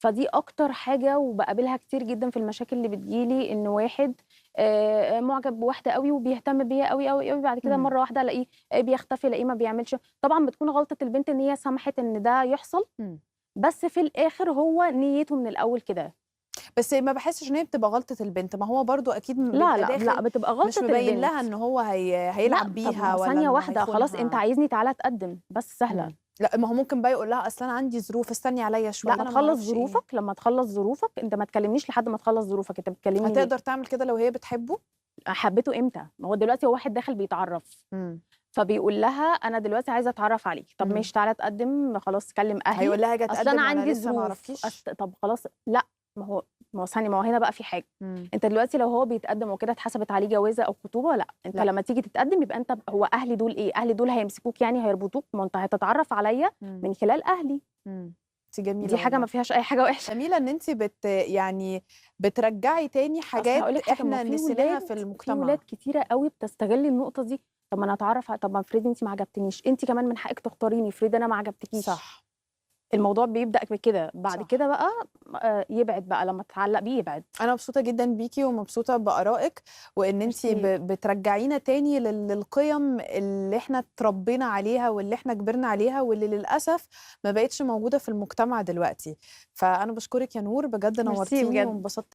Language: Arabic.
فدي أكتر حاجة وباقابلها كتير جدًا في المشاكل اللي بتيجي لي، إن واحد معجب بواحدة أوي وبيهتم بيها أوي، أوي، أوي، بعد كده إمم. مرّة واحدة ألاقيه بيختفي، ألاقيه ما بيعملش. طبعًا بتكون غلطة البنت إن هي سمحت إن ده يحصل، إمم. بس في الآخر هو نيته من الأول كده. بس ما باحسّش إن هي بتبقى غلطة البنت، ما هو برضه أكيد لا، بيبقى لأ، لأ، داخل بتبقى مش غلطة مبيّن البنت. لها إن هو لأ، هيلعب طب ما بيها هو ولا ثانية إنه واحدة، خلاص أنت هيخونها. عايزني تعالَ اتقدّم، بس سهلة. لأ، ما هو ممكن بقى يقول لها أصل أنا عندي ظروف، استني عليَّ لأ، شوية، ما أنا ما تخلّص أعرفش إيه. ظروفك، لمّا تخلّص ظروفك، أنت ما تكلمنيش لحد ما تخلّص ظروفك، أنت بتكلمني ليه؟ هتقدر تعمل كده لو هي بتحبه؟ حبيته إمتى؟ ما هو دلوقتي هو واحد داخل بيتعرّف، إمم. فبيقول لها أنا دلوقتي عايز أتعرّف عليكِ، طب إمم. ماشي تعالَ اتقدّم، خلاص كلم أهلي، هيقول لها آجي أصل أنا أتقدّم وأنا عندي لسه ما ظروف، أعرفكيش؟ طب خلاص لأ، ما هو ثانية، ما هو هنا بقى في حاجة. إمم. أنت دلوقتي لو هو بيتقدّم وكده اتحسبت عليه جوازة أو خطوبة، لأ، أنت لأ. لمّا تيجي تتقدّم يبقى أنت هو أهلي دول إيه؟ أهلي دول هيمسكوك يعني هيربطوك؟ ما هو أنت هتتعرّف عليَّ إمم. من خلال أهلي، إمم. أنتِ جميلة دي حاجة ما والله. فيهاش أي حاجة وحشة. جميلة إن أنتِ يعني بترجّعي تاني أصل حاجات هاقول لِك حاجة، ما إحنا في نسيناها ولاد في في ولاد المجتمع. كتيرة أوي بتستغل النقطة دي. طب ما أنا أتعرّف طب ما افرضي أنتِ ما عجبتنيش، أنتِ كمان من حقِك تختاريني، افرضي أنا ما عجبتكيش. صح. الموضوع بيبدأ بكده، بعد صح. كده بقى يبعد بقى لمّا تتعلّق بيه يبعد. أنا مبسوطة جدًا بيكِ ومبسوطة بآرائِك، وإن أنتِ ميرسي. بترجّعينا تاني للقِيَم اللي إحنا اتربّينا عليها واللي إحنا كبرنا عليها واللي للأسف ما بقِتش موجودة في المجتمع دلوقتي. فأنا باشكرِك يا نور، بجد ميرسي نورتيني بجد. وانبسطت